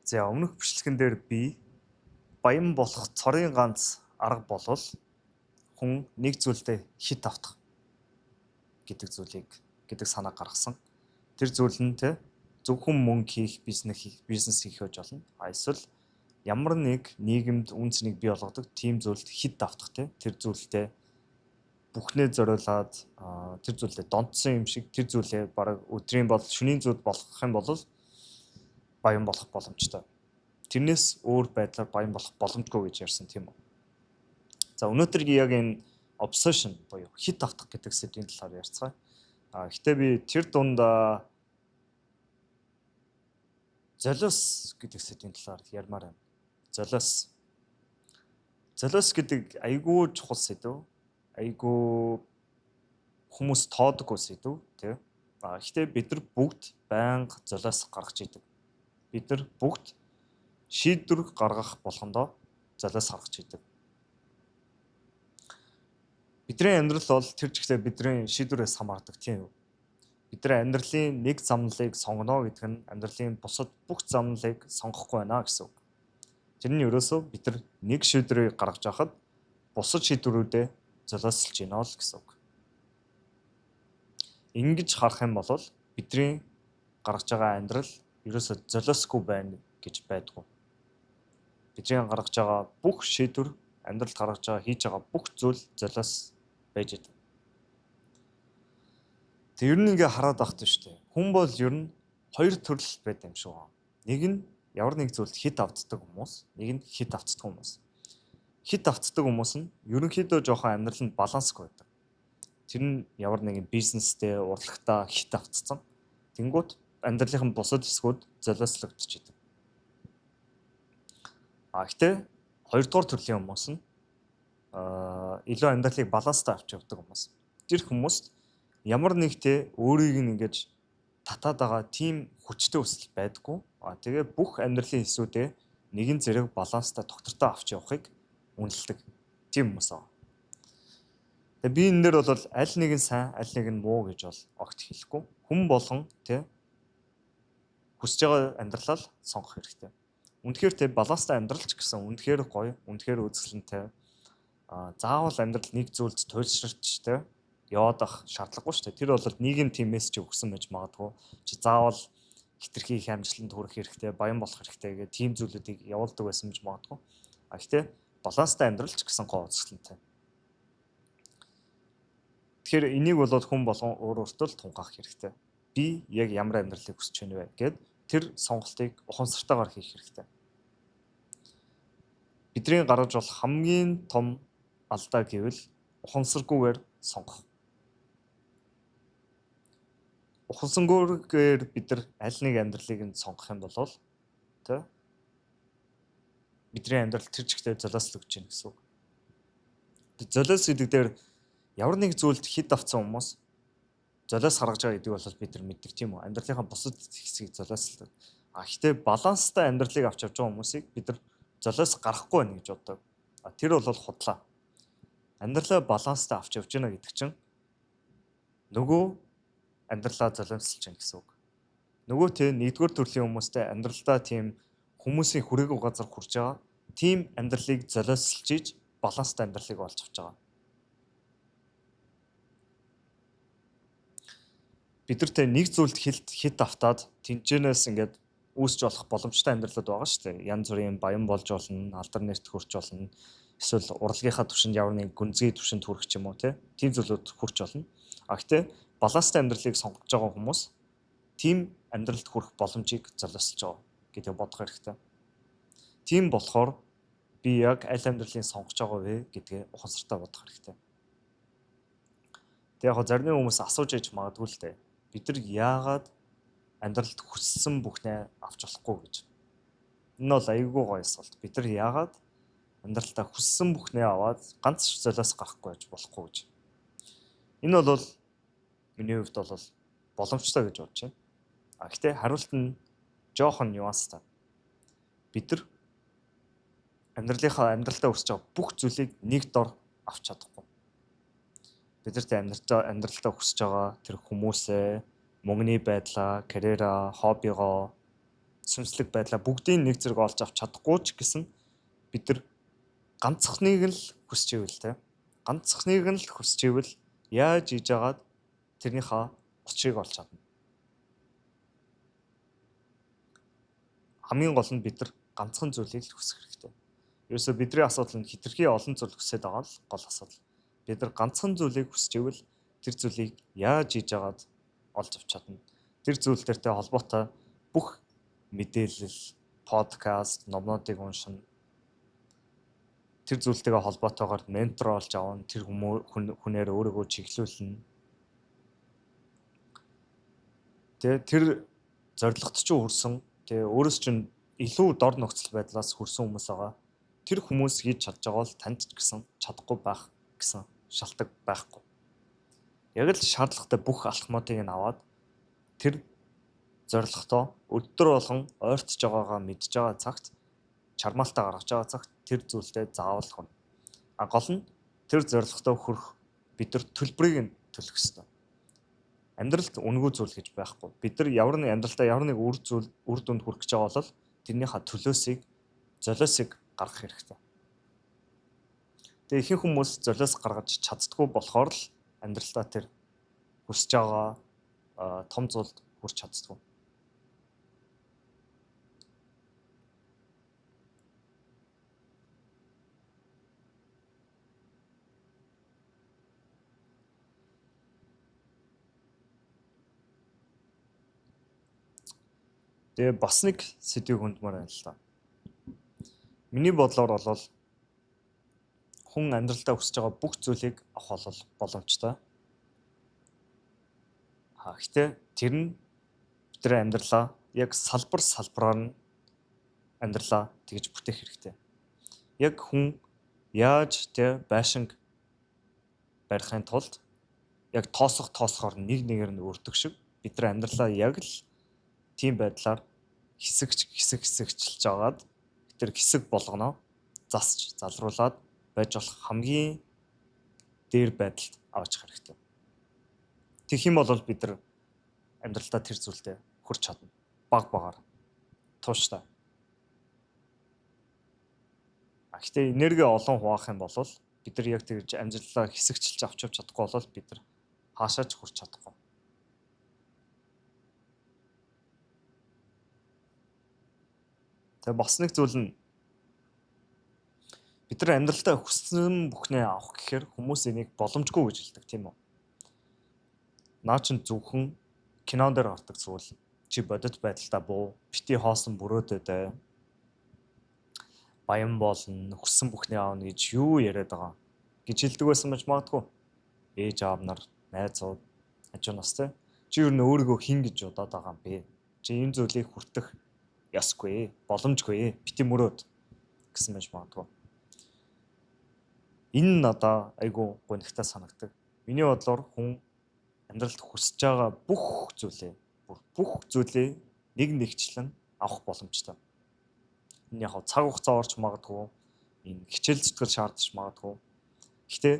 За өмнөх бичлэгэн дээр би баян болох цорын ганц арга болвол хүн нэг зүйлдээ хит автах гэдэг санаа гаргасан. Тэр зүйл нь зөвхөн мөнгө хийх, бизнес хийх байж болно. Эсвэл ямар нэг нийгэмд үн цэнийг бий болгодог тийм зүйлд хит автах тэр зүйлдээ бүхнээ зориулаад тэр зүйлдээ донтсон юм шиг тэр зүйлээ бараг өдрийн бол шөнийн зүйл болгох юм бол баян болох боломжтой. Тэрнээс өөр байдлаар баян болох боломжгүй гэж ярьсан тийм үү. За өнөөдөр яг энэ obsession буюу хит автах гэдэг сэдвийн талаар ярьцгаая. Гэхдээ би тэр дунд золиос гэдэг сэдвийн талаар ярмаар байна. Золиос гэдэг айгүй чухал сэдв. Айгүй хүмүүс тоодоггүй сэдв тийм. Гэхдээ бид нар бүгд байнга золиос гаргаж идэг. Бид нар бүгд шийдвэр гаргах болгондоо золиос гаргаж идэг. Бидний амьдрал бол тэр чиглэлээр бидний шийдвэрээс хамаардаг тийм үү. Бидний амьдралын нэг замналыг сонгоно гэдэг нь амьдралын бусад бүх замналыг сонгохгүй байна гэсэн үг. Тэр нь ерөөсөө бид нар нэг шийдвэрийг гаргаж байхад бусад шийдвэрүүдэд золиослж гинэ л гэсэн үг. Ингэж харах юм бол бидний гаргаж байгаа амьдрал ерөөсөө золиосгүй байна гэж байдгүй. Бидний гаргаж байгаа бүх шийдвэр, амьдралд гаргаж байгаа хийж байгаа бүх зүйл золиос байж идэг. Тэг ер нь ингээ хараад ахт шүү дээ. Хүн бол ер нь хоёр төрөл байд юм шиг байна. Нэг нь ямар нэг зүйлд хит автдаг хүмүүс, нэг нь хит автдаг хүмүүс. Хит автдаг хүмүүс нь ерөнхийдөө жоохон амьдрал нь балансгүй байдаг. Тэр нь ямар нэгэн бизнестэй урлагтаа хит автцсан. Тэнгүүт амьдралын бусад хэсгүүд золиослогдож идэг. Гэхдээ хоёрдугаар төрлийн хүмүүс нь илүү амьдралыг баланстай авч явдаг хүмүүс. Тэр хүмүүст ямар нэгтэй өөрийг нь ингэж татаад байгаа тийм хүчтэй өсөл байдаггүй. Тэгээ бүх амьдралын хэсгүүдээ нэгэн зэрэг баланстай тогтвортой авч явахыг үнэлдэг тийм хүмүүс аа. Тэгээ би энэ дээр бол аль нэг нь сайн, аль нэг нь муу гэж бол огт хэлэхгүй. Хүн болгон хүсэж байгаа амьдралаа сонгох хэрэгтэй. Үнэхээр баланстай амьдралч гэсэн үнэхээр гоё, үнэхээр үзэсгэлэнтэй. Заавал амьдрал нэг зүйлд туйлширч яваад ах шаардлагагүй шүү дээ. Тэр бол нийгэм тиймээс ч өгсөн байж магадгүй. Чи заавал хитрхи их амжилтанд хүрэх хэрэгтэй, баян болох хэрэгтэй гэх тийм зүйлүүдийг явуулдаг байсан гэж магадгүй. Гэхдээ баланстай амьдралч гэсэн гоо үзэсгэлэнтэй. Тэгэхээр энийг бол хүн болгон өөрөөсөө л тунгаах хэрэгтэй. Би яг ямар амьдралыг хүсэж байна вэ гэд тэр сонголтыг ухамсартайгаар хийх хэрэгтэй. Бидний гаргаж болох хамгийн том алдаа гэвэл ухамсаргүйгээр сонгох. Ухамсаргүйгээр бид нар аль нэг амьдралыг нь сонгох юм бол бидний амьдрал тэр чигтээ золиослогдож байна гэсэн үг. Золиос гэдэг дээр ямар нэг зүйлд хит авсан хүмүүс золиос гаргаж байгаа гэдэг бол бид нар мэддэг тийм үү. Амьдралынхаа бусад хэсгийг золиослдог. Гэхдээ баланстай амьдралыг авч явж байгаа хүмүүсийг бид нар золиос гарахгүй байна гэж боддог. Тэр бол худлаа. Амьдралаа баланстай авч явж байна гэдэг чинь нөгөө амьдралаа золиослж байна гэсэн үг. Нөгөө нэгдүгээр төрлийн хүмүүстэй амьдралдаа тийм хүмүүсийн хүрээгүй газар хүрж байгаа тийм амьдралыг золиослж иж баланстай амьдралыг олж авч байгаа. Бид нар нэг зүйлд хит автаад тэнцэнээс ингээд үүсч болох боломжтой амьдралууд байгаа шүү дээ. Янз бүрийн баян болж болно, алдар нэрт хүрч болно. Эсвэл урлагийнхаа түвшинд ямар нэг гүнзгий түвшинд хүрэх ч юм уу тийм зүйлүүд хүрч болно. Гэхдээ баланстай амьдралыг сонгож байгаа хүмүүс тийм амьдралд хүрэх боломжийг золиослж байгаа гэдэг бодох хэрэгтэй. Тийм болохоор би яг аль амьдралыг сонгож байгаа вэ гэдгээ ухамсартай бодох хэрэгтэй. Тэг яг зарим хүмүүс асууж иж магадгүй л дээ. Бид нар яагаад амьдралд хүссэн бүхнээ авч болохгүй гэж. Энэ бол айгүй гоё асуулт. Бид нар яагаад амьдралдаа хүссэн бүхнээ аваад ганц золиос гарахгүй байж болохгүй гэж. Энэ бол миний хувьд бол боломжтой гэж бодож байна. Гэхдээ хариулт нь жоохон нюанстай. Бид нар амьдралдаа өсөж байгаа бүх зүйлийг нэг дор авч чадахгүй. Бидэрт амьдралдаа хүсэж байгаа тэр хүмүүсээ, мөнгөний байдлаа, карьераа, хоббигоо, сүнслэг байдлаа бүгдийг нэг зэрэг олж авч чадахгүй ч гэсэн бид нар ганцхныг л хүсч ивэл те. Ганцхныг нь л хүсч ивэл яаж хийж агаад тэрнийхээ учрыг олж чадна. Хамгийн гол нь бид нар ганцхан зүйлийг л хүсэх хэрэгтэй. Ерөөсөө бидний асуудал нь хитрхи олон зүйл хүсэж байгаа л гол асуудал. Бид нар ганцхан зүйлийг хүсч ивэл тэр зүйлийг яаж хийж агаад олж авч чадна. Тэр зүйлтертэй холбоотой бүх мэдээлэл, подкаст, номнуудыг уншина. Тэр зүйлтэйгээ холбоотойгоор ментор олж авна. Тэр хүнээр өөрийгөө чиглүүлнэ. Тэр зорилгот ч хүрсэн. Өөрөөс чинь илүү дор нөхцөл байдлаас хүрсэн хүмүүс байгаа. Тэр хүмүүс хийж чадж байгаа бол танд ч гэсэн чадахгүй байх гэсэн шалтгаан байхгүй. Яг л шаардлагатай бүх алхмуудыг нь аваад тэр зорилготоо өдөр болгон ойртож байгаагаа мэдж байгаа цагт чармаалтаа гаргаж байгаа цагт тэр зүйлдээ заавал хүрнэ. Гол нь тэр зорилготоо хүрэх бид нар төлбөрийг нь төлөх ёстой. Амьдралд үнэгүй зүйл гэж байхгүй. Бид нар ямар нэг амьдралдаа ямар нэг үр дүнд хүрэх гэж байгаа бол тэрнийхээ төлөөсийг золиосыг гаргах хэрэгтэй. Тэгээ ихэнх хүмүүс золиос гаргаж чаддгүй болохоор л амьдралдаа тэр хүсэж байгаа том зүйлд хүрч чаддгүй. Тэгээ бас нэг сэдвийг хүндмээр байна л да. Миний бодлоор бол хүн амьдралдаа хүсэж байгаа бүх зүйлийг авах бол боломжтой. Гэхдээ тэр нь бидний амьдралаа яг салбараар нь амьдралаа тэгж бүтээх хэрэгтэй. Яг хүн яаж байшинг барихын тулд яг тоосохоор нэг нэгээр нь өртөг шиг бидний амьдралаа яг л тийм байдлаар хэсэгчилж агаад тэр хэсэг болгоно засч залруулад байж болох хамгийн дээр байдалд аваачих хэрэгтэй. Тэгэх юм бол бид нар амьдралдаа тэр зүйлдээ хүрч чадна. Багаар тууштай. Гэхдээ энерги олон хуваах юм бол бид нар яг тэгж амьдралаа хэсэгчилж авч чадахгүй бол бид нар хаашаач хүрч чадахгүй. Тэгээ бас нэг зүйл нь бид нар амьдралдаа хүссэн бүхнээ авах гэхээр хүмүүс энийг боломжгүй гэж хэлдэг тийм үү? Наа чин зөвхөн кинон дээр гардаг зүйл чи бодит байдалтай буу, бити хоосон бүрөөдөө баян болно, хүссэн бүхнээ аавна гэж юу яриад байгаа гэж хэлдэг байсан байж магадгүй. Ээж аав нар, найзууд, хажуу настай чи юу өөрийгөө хин гэж удаад байгаа юм бэ? Чи энэ зүйлийг хүртэх ясгүй, боломжгүй, бити мөрөөд гэсэн байж магадгүй. Энэ надаа айгүй гонхтой санагдаг. Миний бодлоор хүн амьдралд хүсэж байгаа бүх зүйлээ нэгчлэн авах боломжтой. Энэ яг цаг хугацаа орж магадгүй, энэ хичээл зүтгэл шаардаж магадгүй. Гэхдээ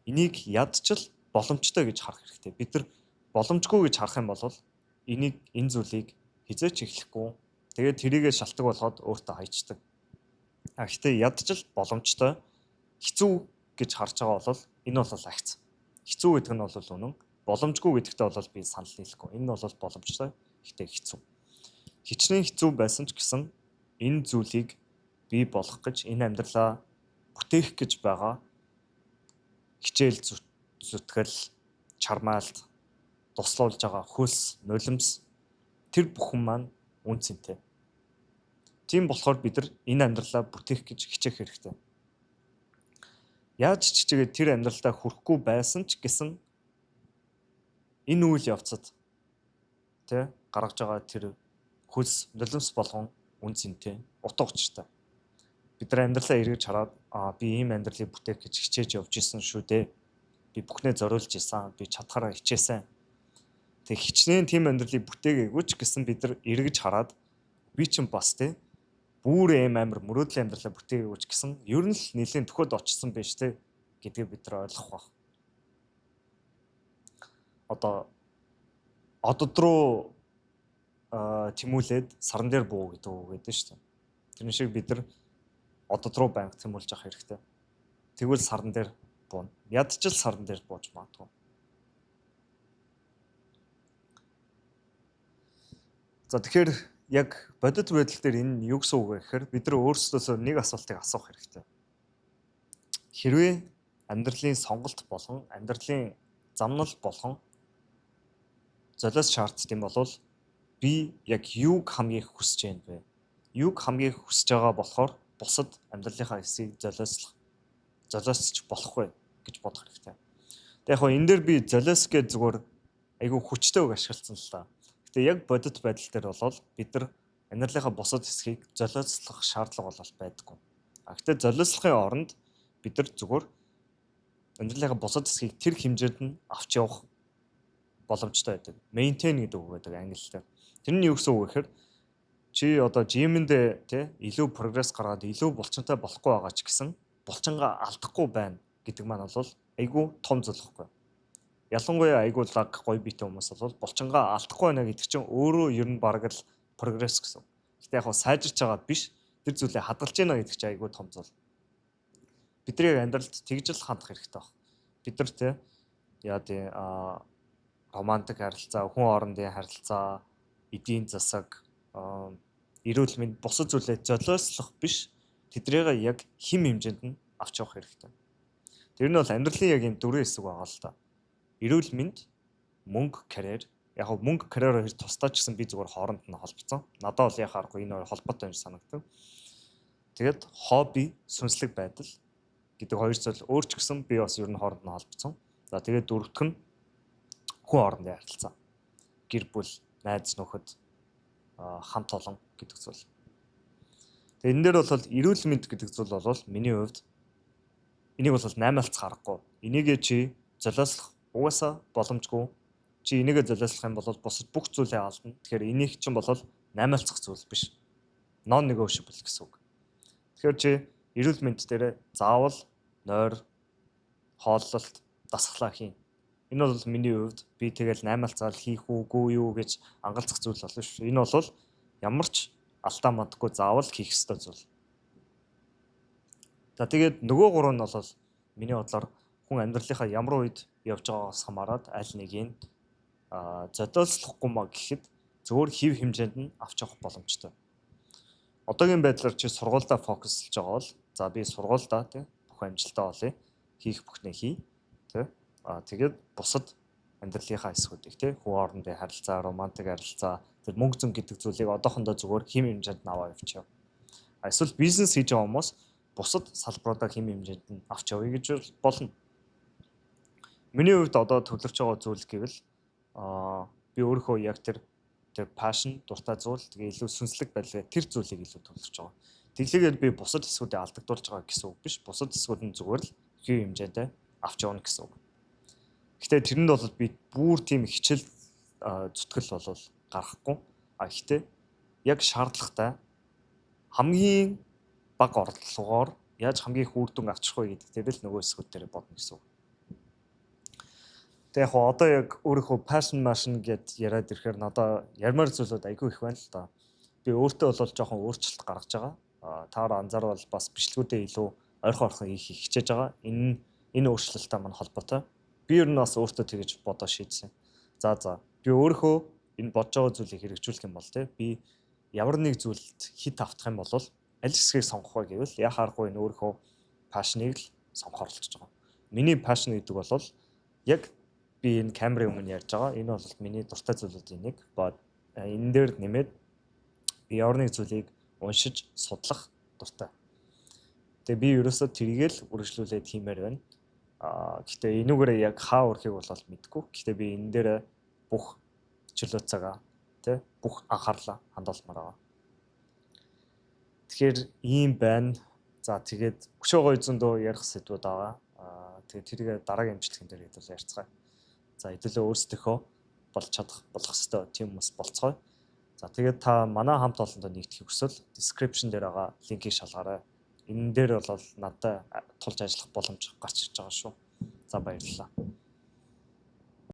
энийг ядчил боломжтой гэж харах хэрэгтэй. Бид нар боломжгүй гэж харах юм бол энэ зүйлийг хизээч эхлэхгүй. Тэгээд тэрийгэ шалтгаан болгоод өөртөө хайчдаг. Гэхдээ ядчил боломжтой хэцүү гэж харж байгаа бол энэ бол агц. Хэцүү гэдэг нь бол үнэн. Боломжгүй гэдэгтээ бол би санал нийлэхгүй. Энэ бол боломжтой. Гэхдээ хэцүү. Хичнээн хэцүү байсан ч гэсэн энэ зүйлийг бий болгох гэж энэ амьдралаа бүтээх гэж байгаа хичээл зүтгэл, чармаалт, туслуулж байгаа хөлс, нулимс тэр бүхэн маань үнцэнтэй. Тийм болохоор бид нар энэ амьдралаа бүтээх гэж хичээх хэрэгтэй. Яаж ч чигээр тэр амьдралдаа хүрэхгүй байсан ч гэсэн энэ үйл явцад гаргаж байгаа тэр хөлс, нулимс болгон үнцэнтэй, утга учиртай. Бид нар амьдралаа эргэж хараад би ийм амьдралыг бүтээх гэж хичээж явж исэн шүү дээ. Би бүхнээ зориулж исэн, би чадхаараа хичээсэн. Тэг хичнээн тийм амьдралыг бүтээгээгүй ч гэсэн бид нар эргэж хараад би ч бас бүр амар мөрөөдлийн амьдралаа бүтээгээгүй ч гэсэн ер нь л нэлийн төхөд очсон байж гэдгийг бид нар ойлгох байх. Одоо одод руу тэмүүлээд саран дээр буу гэдэг үг гэдэг шүү дээ. Тэр шиг бид нар одод руу байнга тэмүүлж явах хэрэгтэй. Тэгвэл саран дээр бууна. Ядчил саран дээр бууж магадгүй. За тэгэхээр яг бодит байдал дээр энэ юу гэсэн үг вэ гэхээр бид нар өөрсдөөсөө нэг асуултыг асуух хэрэгтэй. Хэрвээ амьдралын сонголт болгон, амьдралын замнал болгон золиос шаарддаг юм бол би яг юуг хамгийн их хүсэж байна вэ? Юуг хамгийн их хүсэж байгаа болохоор бусад амьдралынхаа хэсгийг золиосч болохгүй гэж бодох хэрэгтэй. Тэгээ яг хоо энэ дээр би золиос гэж зүгээр айгүй хүчтэй үг ашигласан л та. Гэтэ яг бодит байдал дээр бол бид нар амьдралынхаа бусад хэсгийг золиослох шаардлага бол байдаггүй. Гэтэ золиослохын оронд бид нар зүгээр амьдралынхаа бусад хэсгийг тэр хэмжээнд нь авч явах боломжтой байдаг. Maintain гэдэг үг байдаг англиар. Тэрний юу гэсэн үг вэ гэхээр чи одоо жимэнд тий илүү прогресс гаргаад илүү булчинтай болохгүй байгаа ч гэсэн булчингаа алдахгүй байна гэдэг маань бол айгүй том зөвлөхгүй. Ялангуяа айгүй лаг гоё биетэй хүмүүс бол булчингаа алдахгүй байна гэдэг чинь өөрөө ер нь бараг л прогресс гэсэн. Гэтэ яг хаа сайжирч байгаа биш тэр зүйлээ хадгалж байна гэдэг чинь айгүй том зүйл. Бидний амьдралд тэгж л хандах хэрэгтэй баг. Бид нар тий яа тий романтик харилцаа, хүн хоорондын харилцаа, эдийн засаг, эрүүл мэнд бусад зүйлээ золиослох биш тэдрийг яг хим хэмжээнд нь авч явах хэрэгтэй. Тэр нь бол амьдралын яг юм дөрвөн хэсэг байгаа л та. Эрүүл мэнд, мөнгө, карьер. Яг нь мөнгө, карьероор хэр тусдаа ч гэсэн би зүгээр хооронд нь холбоцсон. Надад бол яхаарахгүй энэ хоёр холбоотой юм санагдав. Тэгээд хобби, сүнслэг байдал гэдэг хоёр зүйл өөр ч гэсэн би бас ер нь хооронд нь холбоцсон. За тэгээд дөрөвдөх нь хүн хоорондын харилцаа. Гэр бүл, найз нөхөд, хамт олон гэдэг зүйл. Тэгээ энэ дээр бол эрүүл мэнд гэдэг зүйл бол миний хувьд энийг бол наймаалцах аргагүй. Энийг чи золиослох угаасаа боломжгүй. Чи энийг золиослох юм бол бусад бүх зүйлээ алдна. Тэгэхээр энийг чинь бол наймаалцах зүйл биш. Non negotiable гэсэн үг. Тэгэхээр чи эрүүл мэнд дээр заавал нойр, хооллолт, дасгалаа хийн. Энэ бол миний хувьд би тэгэл наймаалцаал хийх үгүй юу гэж ангалзах зүйл болно шүү. Энэ бол ямар ч алдаа мадаггүй заавал хийх ёстой зүйл. За тэгээд нөгөө гурав нь бол миний бодлоор хүн амьдралынхаа ямар үед явж байгаагаас хамаарат аль нэгийг зодиослохгүй маа гэхэд зөвөр хэв хэмжээнд нь авч явах боломжтой. Одоогийн байдлаар чи сургуультай фокуслж байгаа бол за би сургуультай тий бүх амжилтаа олъё. Хийх бүхнээ хий тий тэгээд бусад амьдралынхаа хэсгүүдийг тий хүн хоорондын харилцаа, романтик харилцаа, тэр мөнгө зүйн гэдэг зүйлийг одоохондоо зүгээр хим хэмжээнд нь аваа явчих. Эсвэл бизнес хийж байгаа хүмүүс бусад салбаруудаа хим хэмжээнд нь авч явъя гэж болно. Миний хувьд одоо төлөвлөж байгаа зүйл гэвэл би өөрөө яг тэр passion, дуртай зүйл, тэгээ илүү сүнслэг байлаа тэр зүйлийг илүү төлөвлөж байгаа. Тэглээгээд би бусад хэсгүүдээ алдагдуулж байгаа гэсэн үг биш. Бусад хэсгүүд нь зүгээр л хим хэмжээндээ авч явна гэсэн үг. Гэхдээ тэрэнд бол би бүр тийм хичээл зүтгэл бол гаргахгүй. Гэхдээ яг шаардлагатай хамгийн бага орлогоор яаж хамгийн их үр дүн авчих вэ гэдэг дээр л нөгөө хэсгүүд дээр бодно гэсэн үг. Тэгээ яг одоо яг өөрийнхөө passion гэд яриад ирэхээр надад ярмаар зүйлүүд айгүй их байна л да. Би өөртөө бол жоохон өөрчлөлт гаргаж байгаа. Таар анзаарвал бас бичлэгүүдээ илүү ойрхон хийх хичээж байгаа. Энэ өөрчлөлттэй маань холбоотой. Би ер нь бас өөртөө тэгэж бодоо шийдсэн. За би өөрөө энэ бодож байгаа зүйлийг хэрэгжүүлэх юм бол би ямар нэг зүйлд хит автах юм бол аль хэсгийг сонгох вэ гэвэл яхаарахгүй энэ өөрийнхөө passion-ыг л сонгохоор болчихж байгаа. Миний passion гэдэг бол яг би энэ камерын өмнө ярьж байгаа. Энэ бол миний дуртай зүйлүүдийн нэг. Энэ дээр нэмээд би ямар нэг зүйлийг уншиж судлах дуртай. Тэгээ би ерөөсөө тэргээл үргэлжлүүлээд хиймээр байна. Гэхдээ энүүгээрээ яг хаа өрхийг бол мэдгүй. Гэхдээ би энэ дээр бүх чөлөө цагаа бүх анхаарлаа хандуулмаар байгаа. Тэгэхээр ийм байна. За тэгээд өшөөгөө эзэндөө ярих сэдвүүд байгаа. Тэгээд тэрийг дараагийн эмчилгээнд дээр хэдүүл ярьцгаая. За хэдүүлээ өөрсдийнхөө болж чадах болох ёстой тийм хүмүүс болцгоё. За тэгээд та манай хамт олондоо нэгдэх хүсвэл description дээр байгаа линкийг шалгаарай. Энэ дээр бол надад тулж ажиллах боломж гарч ирж байгаа шүү. За баярлалаа.